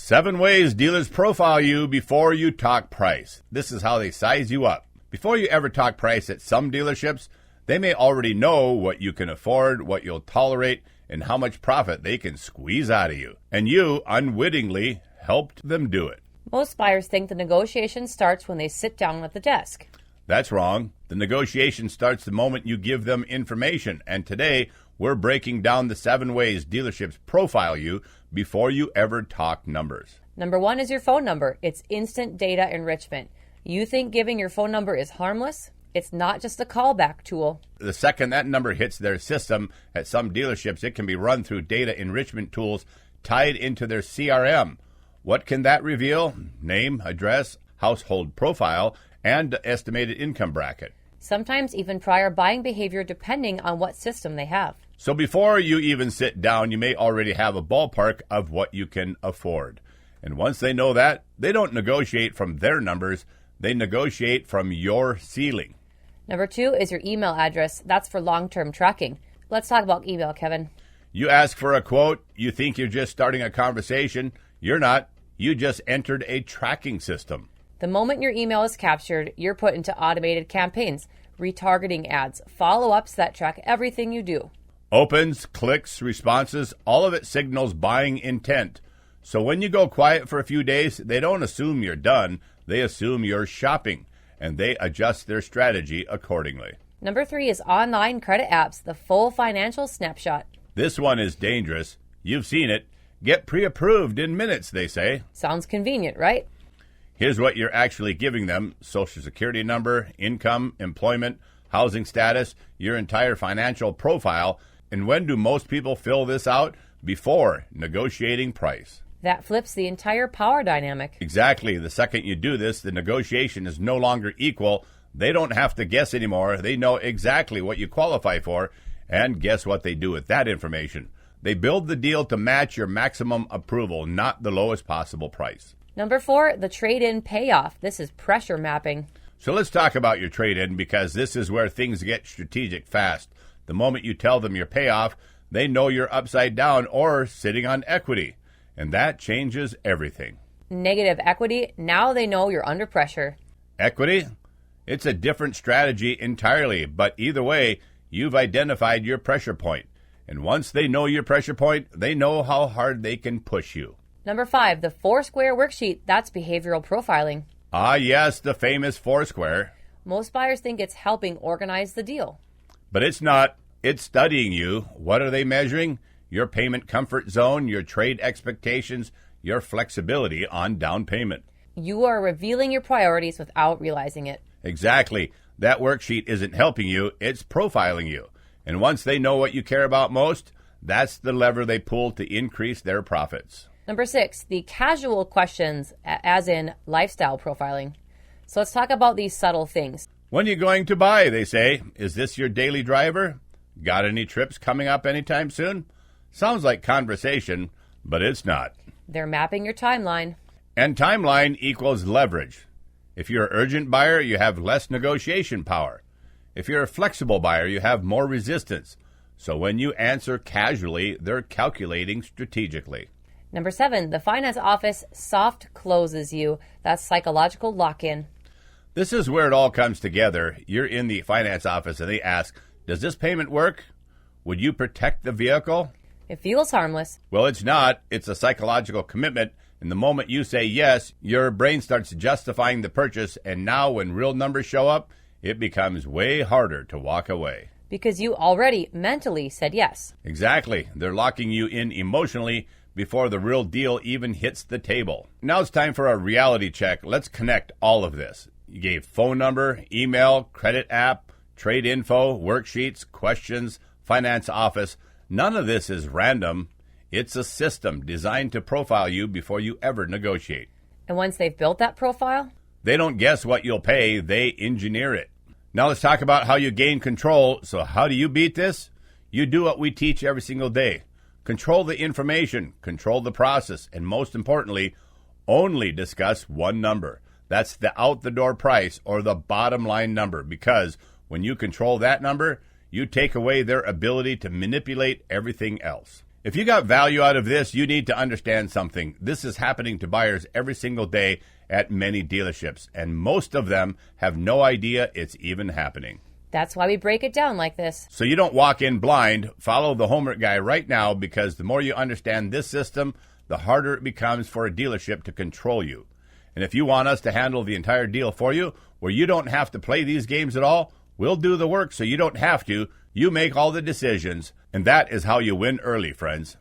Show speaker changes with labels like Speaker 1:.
Speaker 1: 7 ways dealers profile you before you talk price. This is how they size you up. Before you ever talk price at some dealerships, they may already know what you can afford, what you'll tolerate, and how much profit they can squeeze out of you. And you, unwittingly, helped them do it.
Speaker 2: Most buyers think the negotiation starts when they sit down at the desk.
Speaker 1: That's wrong. The negotiation starts the moment you give them information. And today, we're breaking down the 7 ways dealerships profile you before you ever talk numbers.
Speaker 2: Number 1 is your phone number. It's instant data enrichment. You think giving your phone number is harmless? It's not just a callback tool.
Speaker 1: The second that number hits their system at some dealerships, it can be run through data enrichment tools tied into their CRM. What can that reveal? Name, address, household profile, and estimated income bracket.
Speaker 2: Sometimes even prior buying behavior depending on what system they have.
Speaker 1: So before you even sit down, you may already have a ballpark of what you can afford. And once they know that, they don't negotiate from their numbers, they negotiate from your ceiling.
Speaker 2: Number 2 is your email address. That's for long-term tracking. Let's talk about email, Kevin.
Speaker 1: You ask for a quote, you think you're just starting a conversation. You're not. You just entered a tracking system.
Speaker 2: The moment your email is captured, you're put into automated campaigns, retargeting ads, follow-ups that track everything you do.
Speaker 1: Opens, clicks, responses, all of it signals buying intent. So when you go quiet for a few days, they don't assume you're done. They assume you're shopping, and they adjust their strategy accordingly.
Speaker 2: Number 3 is online credit apps, the full financial snapshot.
Speaker 1: This one is dangerous. You've seen it. Get pre-approved in minutes, they say.
Speaker 2: Sounds convenient, right?
Speaker 1: Here's what you're actually giving them: Social Security number, income, employment, housing status, your entire financial profile. And when do most people fill this out? Before negotiating price.
Speaker 2: That flips the entire power dynamic.
Speaker 1: Exactly. The second you do this, the negotiation is no longer equal. They don't have to guess anymore. They know exactly what you qualify for. And guess what they do with that information? They build the deal to match your maximum approval, not the lowest possible price.
Speaker 2: Number 4, the trade-in payoff. This is pressure mapping.
Speaker 1: So let's talk about your trade-in, because this is where things get strategic fast. The moment you tell them your payoff, they know you're upside down or sitting on equity. And that changes everything.
Speaker 2: Negative equity. Now they know you're under pressure.
Speaker 1: Equity? It's a different strategy entirely, but either way, you've identified your pressure point. And once they know your pressure point, they know how hard they can push you.
Speaker 2: Number 5, the Foursquare worksheet. That's behavioral profiling.
Speaker 1: Ah, yes, the famous Foursquare.
Speaker 2: Most buyers think it's helping organize the deal.
Speaker 1: But it's not. It's studying you. What are they measuring? Your payment comfort zone, your trade expectations, your flexibility on down payment.
Speaker 2: You are revealing your priorities without realizing it.
Speaker 1: Exactly. That worksheet isn't helping you, it's profiling you. And once they know what you care about most, that's the lever they pull to increase their profits.
Speaker 2: Number 6, the casual questions, as in lifestyle profiling. So let's talk about these subtle things.
Speaker 1: When are you going to buy, they say. Is this your daily driver? Got any trips coming up anytime soon? Sounds like conversation, but it's not.
Speaker 2: They're mapping your timeline.
Speaker 1: And timeline equals leverage. If you're an urgent buyer, you have less negotiation power. If you're a flexible buyer, you have more resistance. So when you answer casually, they're calculating strategically.
Speaker 2: Number 7, the finance office soft closes you. That's psychological lock-in.
Speaker 1: This is where it all comes together. You're in the finance office and they ask, does this payment work? Would you protect the vehicle?
Speaker 2: It feels harmless.
Speaker 1: Well, it's not. It's a psychological commitment. And the moment you say yes, your brain starts justifying the purchase. And now when real numbers show up, it becomes way harder to walk away.
Speaker 2: Because you already mentally said yes.
Speaker 1: Exactly. They're locking you in emotionally before the real deal even hits the table. Now it's time for a reality check. Let's connect all of this. You gave phone number, email, credit app, trade info, worksheets, questions, finance office. None of this is random. It's a system designed to profile you before you ever negotiate.
Speaker 2: And once they've built that profile,
Speaker 1: they don't guess what you'll pay, they engineer it. Now let's talk about how you gain control. So how do you beat this? You do what we teach every single day. Control the information, control the process, and most importantly, only discuss one number. That's the out-the-door price or the bottom line number, because when you control that number, you take away their ability to manipulate everything else. If you got value out of this, you need to understand something. This is happening to buyers every single day at many dealerships, and most of them have no idea it's even happening.
Speaker 2: That's why we break it down like this.
Speaker 1: So you don't walk in blind. Follow the homework guy right now, because the more you understand this system, the harder it becomes for a dealership to control you. And if you want us to handle the entire deal for you, where you don't have to play these games at all, we'll do the work so you don't have to. You make all the decisions, and that is how you win early, friends.